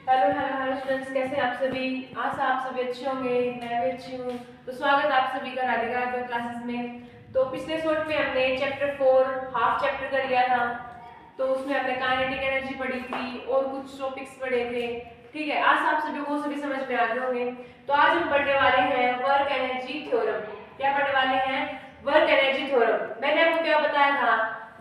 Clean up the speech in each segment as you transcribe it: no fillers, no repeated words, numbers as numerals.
Hello hello hello students, कैसे हैं आप सभी। आशा आप सभी अच्छे होंगे, मैं भी अच्छी हूँ। तो स्वागत आप सभी का राधिका क्लासेस में। तो पिछले शॉर्ट में हमने चैप्टर 4 हाफ चैप्टर कर लिया था। तो उसमें हमने काइनेटिक एनर्जी पढ़ी थी और कुछ टॉपिक्स पढ़े थे। ठीक है, आशा आप सभी को सभी समझ में आ गए होंगे। तो आज हम पढ़ने वाले हैं वर्क एनर्जी थ्योरम। क्या पढ़ने वाले हैं? Work energy theorem. मैंने आपको क्या बताया था?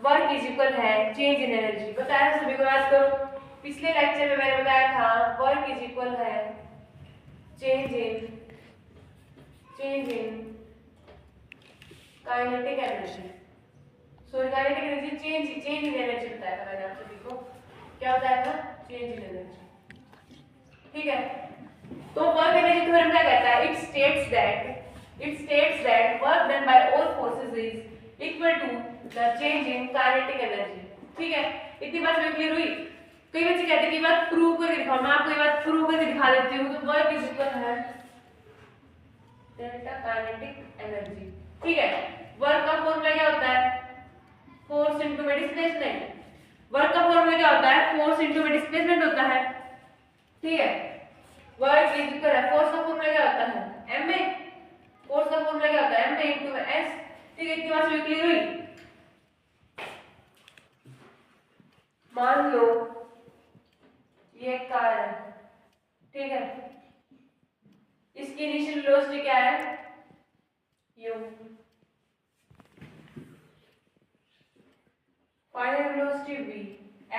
वर्क इज इक्वल है चेंज इन एनर्जी। बताया था सभी को, याद करो। पिछले लेक्चर में मैंने बताया था वर्क इज इक्वल है change in kinetic energy. Sorry, kinetic energy change in energy बताया था मैंने आप सभी को। क्या बताया था? Change in energy. ठीक है, तो वर्क एनर्जी थ्योरम क्या कहता है? It states that work done by all forces is equal to the change in kinetic energy. ठीक है, इतनी बात में क्लियर हुई। कई बच्चे कहते हैं कि बात प्रूव करके दिखाओ। मैं आपको ये बात प्रूव करके दिखा देती हूँ। तो वर्क इज इक्वल है डेल्टा काइनेटिक एनर्जी। ठीक है, वर्क का फॉर्मूला क्या होता है? Force into displacement. वर्क का फॉर्मूला क्या होता है? फोर्स इनटू डिस्प्लेसमेंट होता है। ठीक है, वर्क इज इक्वल है, फोर्स का फॉर्मूला क्या होता है? M a. फोर्स का फॉर्मूला क्या होता है? M a into s. ठीक है, इतनी बात में क्लियर हुई। मान लो ये कार है, ठीक है, इसकी इनिशियल वेलोसिटी क्या है? u। Final velocity v।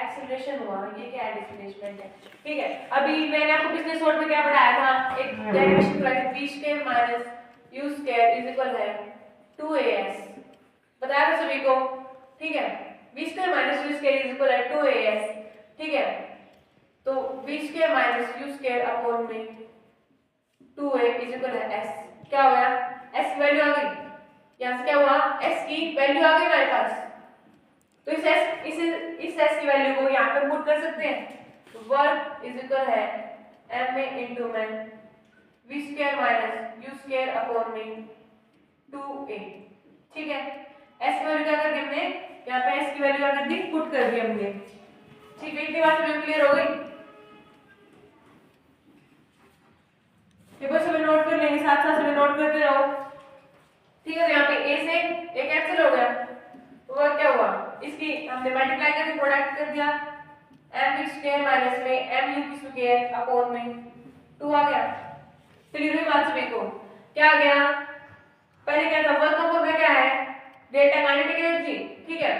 Acceleration हुआ, ये क्या है? डिस्प्लेसमेंट है। ठीक है, अभी मैंने आपको पिछले शॉर्ट में क्या पढ़ाया था? एक डेरिवेशन कराई थी, v square minus u square is equal है 2as। बताया था सभी को। ठीक है, v square minus u square is equal है 2as। ठीक है, तो v square minus u square upon में 2a इज इक्वल है s। क्या हो गया? s की वैल्यू आ गई। यहां से क्या हुआ? s की वैल्यू आ गई हमारे पास। तो इस s की वैल्यू को यहां पे पुट कर सकते हैं। तो वर्क इज इक्वल है ma इनटू में v square minus u square upon में 2a। ठीक है, s की वैल्यू क्या कर दी हमने? यहां पे s की वैल्यू क्या कर दी? पुट कर दी हमने। ठीक है, इतनी बात समझ क्लियर हो गई। ये बस हमें नोट कर लेंगे, साथ साथ में नोट करते रहो। ठीक है, तो यहाँ पे a से a कैंसिल हो गया। तो वह क्या हुआ? इसकी हमने मल्टीप्लाई करके प्रोडक्ट कर दिया। m स्क्वायर माइनस में mu की स्क्वायर अपॉन में 2 आ गया। क्लियर हुई बात सभी को? क्या आ गया? पहले क्या था? वर्क का फॉर्मूला क्या है? Delta kinetic energy. ठीक है,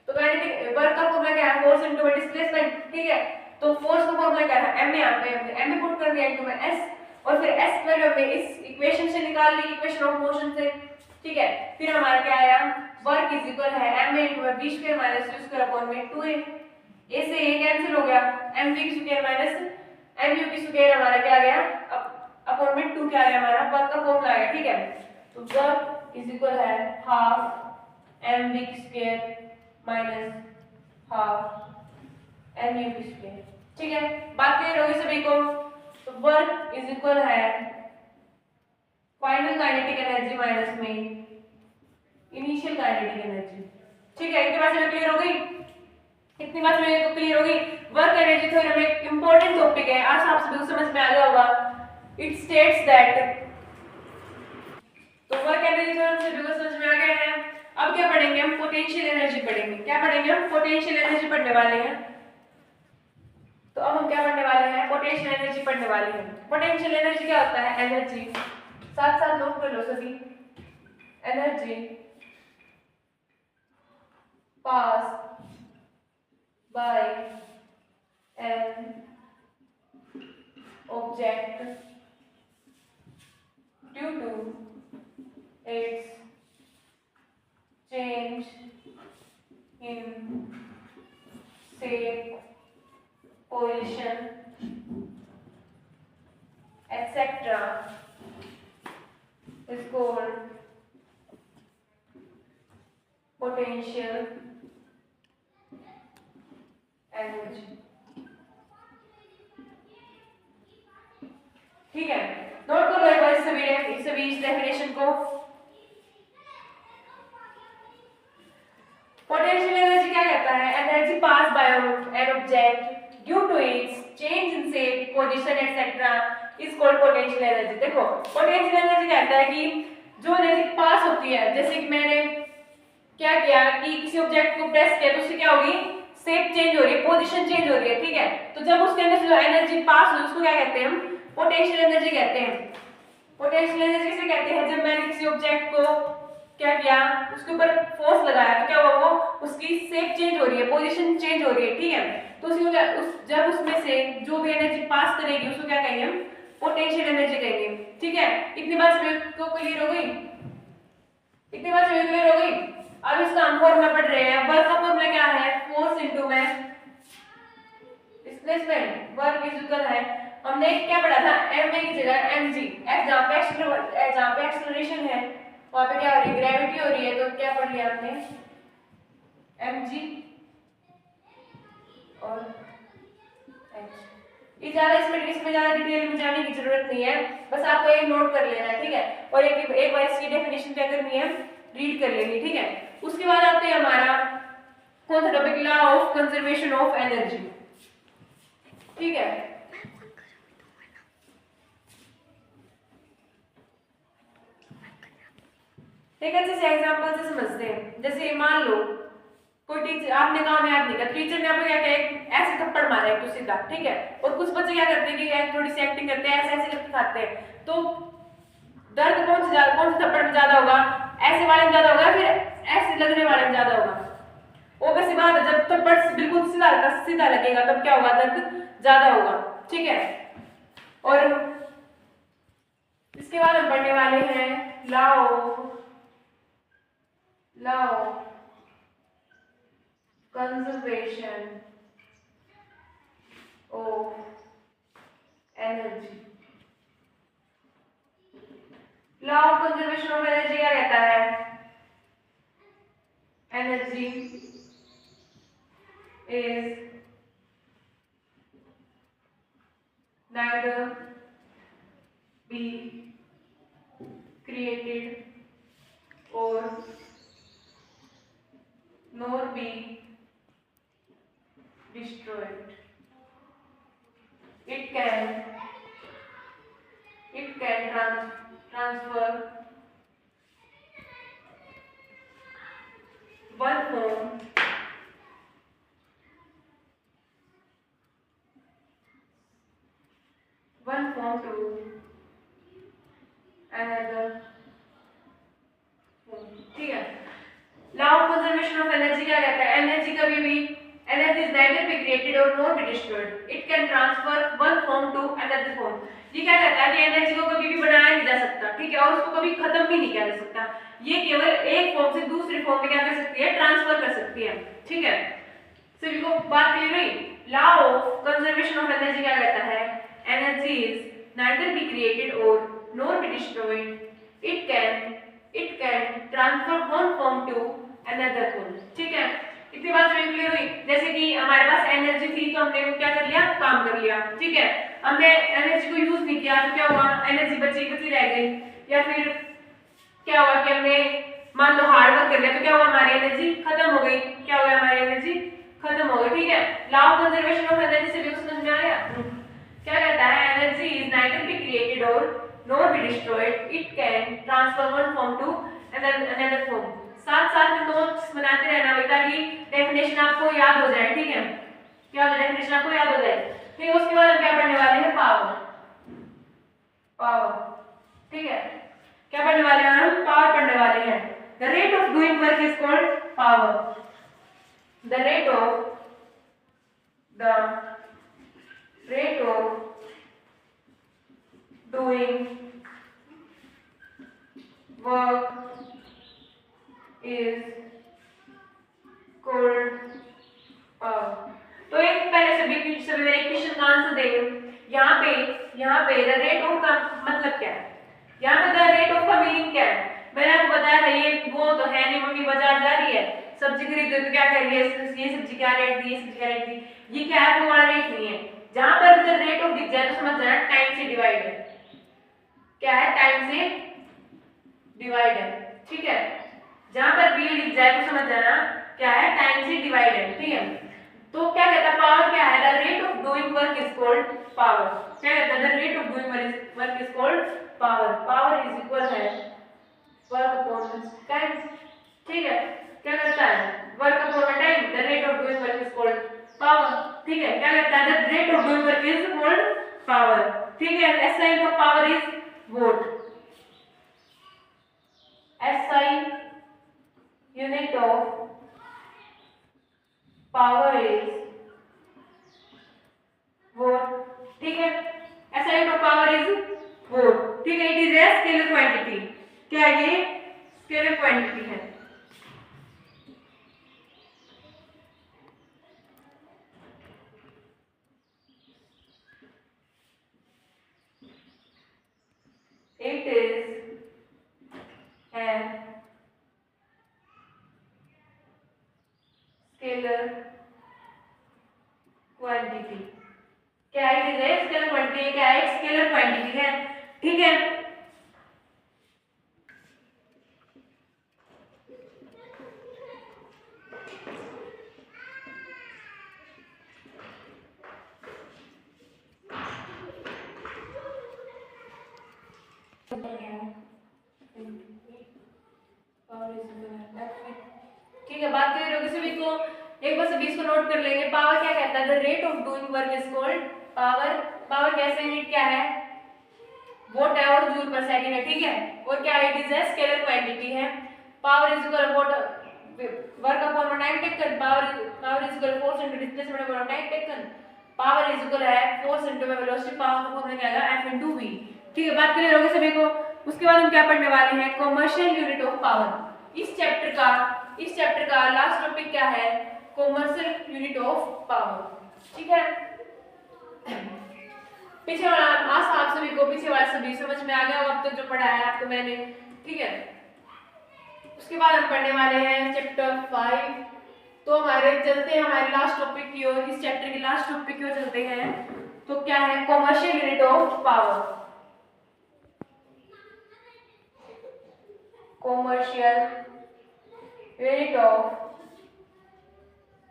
तो काइनेटिक वर्क का फॉर्मूला क्या है? Force into displacement. ठीक है, तो फोर्स का फॉर्मूला क्या है? m यहां पे हमने m पुट कर दिया इनटू में s, और फिर s वैल्यू हमने इस इक्वेशन से निकाल ली, इक्वेशन ऑफ मोशन से। ठीक है, फिर हमारा क्या आया? वर्क इज इक्वल है ma into v square minus u square upon में 2a। a से a कैंसिल हो गया, mv की स्क्वायर माइनस mu की स्क्वायर हमारा क्या आ गया? अपॉन में 2 क्या आ गया? हमारा वर्क का फॉर्मूला आ गया। ठीक है, तो वर्क इज इक्वल है हाफ mv की स्क्वायर माइनस हाफ mu की स्क्वायर। ठीक है, बात क्लियर होगी सभी को? तो वर्क इज इक्वल है फाइनल काइनेटिक एनर्जी माइनस में इनिशियल काइनेटिक एनर्जी। ठीक है, इतनी बात समझ क्लियर हो गई? इतनी बात समझ क्लियर हो गई? वर्क एनर्जी थ्योरम एक इंपॉर्टेंट टॉपिक है, आज आप सभी को समझ में आ गया होगा। इट स्टेट्स दैट, तो वर्क एनर्जी थ्योरम सभी को समझ में आ गया है। अब क्या पढ़ेंगे हम? पोटेंशियल एनर्जी पढ़ेंगे। क्या पढ़ेंगे हम? पोटेंशियल एनर्जी पढ़ने वाले हैं। तो अब हम क्या पढ़ने वाले हैं? पोटेंशियल एनर्जी पढ़ने वाले हैं। पोटेंशियल एनर्जी क्या होता है? एनर्जी, साथ साथ नोट कर लो सभी। Energy pass by an object due to its change in shape, position, etc. is called potential energy. ठीक है, नोट कर लो एक बार इस डेफिनेशन को। पोटेंशियल एनर्जी क्या कहता है? Energy pass by an object due to its change in shape position etcetera is called potential energy. देखो पोटेंशियल एनर्जी कहता है कि जो एनर्जी पास होती है, जैसे कि मैंने क्या किया कि किसी ऑब्जेक्ट को प्रेस किया तो उससे क्या होगी, शेप चेंज हो रही है, पोजीशन चेंज हो रही है, ठीक है। तो जब उसके अंदर से जो एनर्जी पास हुई उसको क्या कहते हैं, हम पोटेंशियल एनर्जी कहते हैं। पोटेंशियल एनर्जी किसे कहते हैं, जब मैंने किसी ऑब्जेक्ट को क्या किया, उसके ऊपर फोर्स लगाया तो क्या हुआ, वो उसकी शेप चेंज हो रही है, पोजीशन चेंज हो रही है, ठीक है। तो जब उसमें से जो भी एनर्जी पास करेगी उसको क्या कहेंगे, हम पोटेंशियल एनर्जी कहेंगे, ठीक है। इतनी बात समझ को क्लियर हो गई, इतनी बात समझ क्लियर हो गई। अब इसका हम फॉर्मूला पढ़ रहे हैं। वर्क का फॉर्मूला क्या है, force into mass displacement, work is equal है, हमने क्या पढ़ा था, ma की जगह mg, f जहां पे एक्सेलरेशन है वहां पे क्या हो रही है, ग्रेविटी हो रही है, तो क्या पढ़ लिया हमने mg और h। इसमें ज्यादा डिटेल में जाने की जरूरत नहीं है, बस आपको एक नोट कर लेना है, ठीक है। और एक बार इसकी डेफिनेशन क्या करनी है, रीड कर लेनी, ठीक है। उसके बाद आते हैं हमारा कौन सा topic, law of conservation of energy, ठीक है। एक अच्छे से एग्जांपल से समझते हैं। जैसे मान लो कोई टीचर, आपने काम याद नहीं किया, टीचर ने आपको क्या किया, ऐसे थप्पड़ मारा है तो सीधा, ठीक है। और कुछ बच्चे क्या करते हैं कि थोड़ी सी एक्टिंग करते हैं, ऐसे ऐसे करके खाते हैं, तो दर्द कौन से थप्पड़ में ज्यादा होगा, ऐसे वाले में ज्यादा होगा, फिर ऐसे लगने वाले में ज्यादा होगा। ऑब्वियस सी बात है, जब थप्पड़ बिल्कुल सीधा लगेगा तब क्या होगा, दर्द ज्यादा होगा, ठीक है। और इसके बाद हम पढ़ने वाले हैं law conservation of energy। Law of conservation of energy क्या कहता है, energy is neither be created or nor be destroyed. It can transfer one form to another form, ठीक है। Law of conservation of energy क्या कहता है, energy कभी भी, energy is neither be created or nor be destroyed, it can transfer one form to another form। ये क्या कहता है कि एनर्जी को कभी भी बनाया नहीं जा सकता, ठीक है, और उसको कभी खत्म भी नहीं किया जा सकता, ये केवल एक फॉर्म से दूसरे फॉर्म में क्या कर सकती है, ट्रांसफर कर सकती है, ठीक है। सभी को बात क्लियर हुई। Law of conservation of energy क्या कहता है, energy is neither be created or nor be destroyed, it can transfer one form to another form, ठीक है। इतनी बात समझ क्लियर हुई। जैसे कि हमारे पास एनर्जी थी तो हमने क्या कर लिया, काम कर लिया, ठीक है। हमने एनर्जी को यूज नहीं किया तो क्या हुआ, एनर्जी बची रह गई, या फिर क्या हुआ कि हमने मान लो हार्ड वर्क कर लिया तो क्या हुआ, हमारी एनर्जी खत्म हो गई, क्या हुआ, हमारी एनर्जी खत्म हो गई, ठीक है। Law of conservation of energy से भी समझ में आया, क्या कहता है, energy is neither be created or nor be destroyed, it can transfer one form to another form। साथ में नोट्स बनाते रहना बेटा, ताकि डेफिनेशन आपको याद हो जाए, ठीक है, क्या हो, डेफिनेशन आपको याद हो जाए, ठीक है। उसके बाद हम क्या पढ़ने वाले हैं, पावर, ठीक है। क्या पढ़ने वाले हैं हम, पावर पढ़ने वाले हैं। The rate of doing work is called power, the rate of doing work is called power। तो एक पहले सभी मेरे क्वेश्चन का आंसर देंगे। यहाँ पे द रेट ऑफ का मतलब क्या है, यहाँ पे द रेट ऑफ का मीनिंग क्या है, मैंने आपको बताया था, ये वो तो है नहीं, मम्मी बाजार जा रही है सब्जी खरीद तो क्या कर रही है, ये सब्जी क्या रेट दी, ये सब्जी क्या रेट दी, ये क्या है, वो वाला रेट नहीं है। जहां पर अगर रेट ऑफ दिख जाए तो समझ जाना टाइम से डिवाइड है, क्या है, टाइम से डिवाइड है, ठीक है। जहां पर बी दिख जाए तो समझ जाना क्या है, टाइम से डिवाइड है, ठीक है। तो क्या कहता है, पावर क्या है, the rate of called power. क्या कहता है, the rate of doing work is called power. Power is equal है वर्क अपॉन टाइम। ठीक है, क्या करता है, work upon time, the rate of doing work is called power. ठीक है, क्या कहता है, the rate of doing work is called power. ठीक है, SI of power is vote. SI unit of power is vote. ठीक है, SI unit of power is vote. ठीक है, it is a scalar quantity. क्या है ये, स्केलर क्वांटिटी है। It is a scalar quantity। क्या it is a scalar quantity, क्या एक स्केलर क्वांटिटी है। ठीक है, ठीक है, बात कर रहे हो सभी को, एक बार सभी इसको नोट कर लेंगे। पावर क्या कहता है, the rate of doing work is called power. Power कैसे यूनिट क्या है, वोट है और जूल पर सेकंड है। ठीक है, और क्या it is a scalar quantity है। Power is equal what work upon time taken. Power is equal force into displacement upon time taken. Power is equal है फोर्स इनटू वेलोसिटी। पावर का formula क्या आएगा, F इनटू V। ठीक है, बात clear होगी सभी को। उसके बाद हम क्या पढ़ने वाले हैं, कमर्शियल यूनिट ऑफ पावर। इस चैप्टर का लास्ट टॉपिक क्या है, कमर्शियल यूनिट ऑफ पावर। ठीक है, पीछे वाला आशा आप सभी को पीछे वाला सभी समझ में आ गया होगा अब तक जो पढ़ा है आपको मैंने। ठीक है, उसके बाद हम पढ़ने वाले हैं चैप्टर 5। तो हमारे चलते हैं हमारे लास्ट टॉपिक की ओर, इस चैप्टर के लास्ट टॉपिक की ओर चलते हैं। तो क्या है, commercial unit of power. Commercial unit of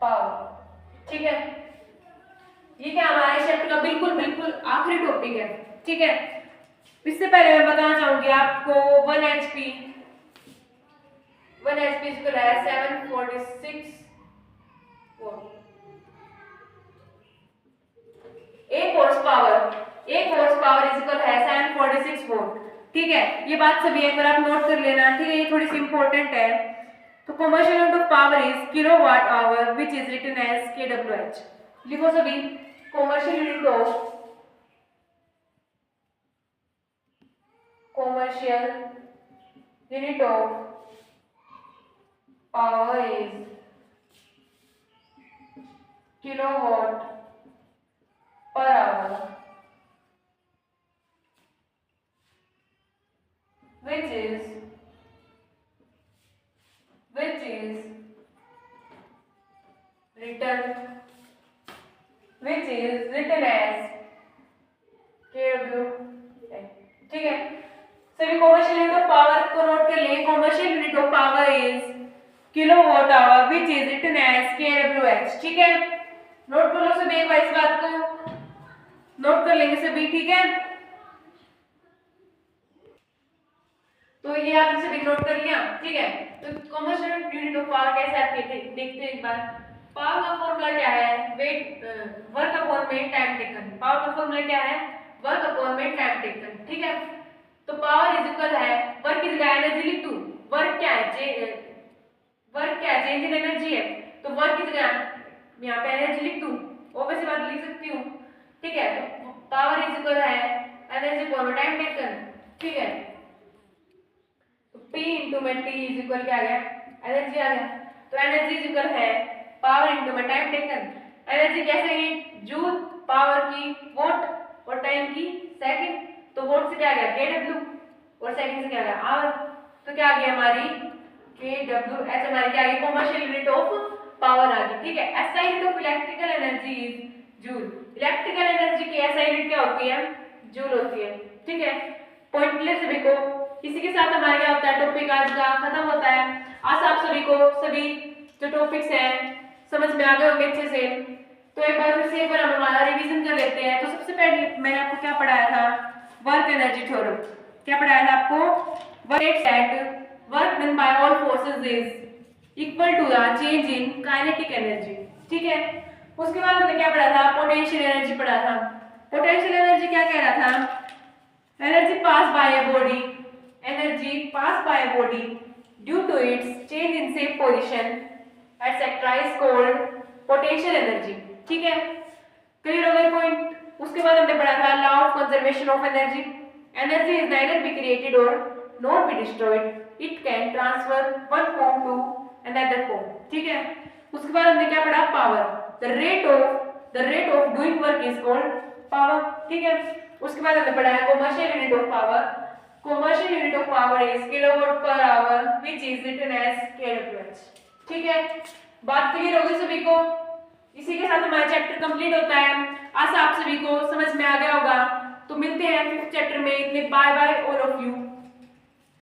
power. ठीक है, ये क्या हमारे चैप्टर का बिल्कुल आखिरी टॉपिक है। ठीक है, इससे पहले मैं बताना चाहूंगी आपको 1 HP इक्वल है 746 वोल्ट। एक हॉर्स पावर इज इक्वल है 746 वोल्ट। ठीक है, ये बात सभी एक बार आप नोट कर लेना। ठीक है, ये थोड़ी सी इंपॉर्टेंट है। तो commercial unit of power is kilowatt hour which is written as kWh। लिखो सभी, commercial unit of power is kilowatt per hour which is written as kW। ठीक है, सभी कमर्शियल यूनिट ऑफ पावर को नोट कर लें। Commercial unit of power is kilowatt hour which is written as kWh। ठीक है, नोट कर लो सभी, एक बार इस बात को नोट कर लेंगे सभी। ठीक है, तो ये आपने सभी नोट कर लिया। ठीक है, तो कमर्शियल यूनिट ऑफ पावर कैसे आती है देखते हैं एक बार। पावर का फॉर्मूला क्या है, वेट वर्क अपॉन में टाइम टेकन। पावर का फॉर्मूला क्या है, वर्क अपॉन में टाइम टेकन। ठीक है, तो पावर इज इक्वल है वर्क की जगह एनर्जी लिख दूं। वर्क क्या है, चेंज इन एनर्जी है, तो वर्क की जगह यहाँ पे एनर्जी लिख दूं, ऑब्वियसली बात लिख सकती हूँ। ठीक है, तो पावर इज इक्वल है एनर्जी अपॉन टाइम टेकन। ठीक है, तो P इनटू में T इज इक्वल क्या आ गया, एनर्जी आ गया। तो एनर्जी इज इक्वल है पावर इनटू में टाइम टेकन। एनर्जी कैसे है, जूल, पावर की वोट और टाइम की सेकंड। तो वोट से क्या आ गया kW और सेकंड से क्या आ गया आवर। तो क्या आ गया हमारी kWh, हमारी क्या आ गई कमर्शियल यूनिट ऑफ पावर आ गई। ठीक है, SI unit of electrical energy is joule. Electrical energy की SI यूनिट क्या होती है, जूल होती है। ठीक है, पॉइंट क्लियर सभी को। इसी के साथ हमारा क्या होता है, टॉपिक आज का खत्म होता है। आज आप सभी को सभी जो टॉपिक्स हैं समझ में आ गए होंगे अच्छे से। तो एक बार फिर से एक बार हम हमारा रिवीजन कर लेते हैं। तो सबसे मैंने आपको क्या पढ़ाया था, वर्क एनर्जी थ्योरम। क्या पढ़ाया था आपको, work done by all forces is equal to the change in kinetic energy. ठीक है, उसके बाद हमने क्या पढ़ा था, पोटेंशियल एनर्जी पढ़ा था। पोटेंशियल एनर्जी क्या कह रहा था, energy pass by a body, energy pass by a body due to its change in same position etcetera is called potential energy. ठीक है, क्लियर हो गए पॉइंट। उसके बाद हमने पढ़ा था law of conservation of energy. Energy is neither be created और not be destroyed, it can transfer one form to another form. ठीक है, उसके बाद हमने क्या पढ़ा, power, the rate of doing work is called power. ठीक है, उसके बाद हमने पढ़ा है commercial unit of power. Commercial unit of power is kilowatt per hour which is written as kWh। ठीक है, बात क्लियर हो गई सभी को। इसी के साथ हमारा चैप्टर कंप्लीट होता है। आशा आप सभी को समझ में आ गया होगा। तो मिलते हैं फिफ्थ चैप्टर में। Bye bye all of you.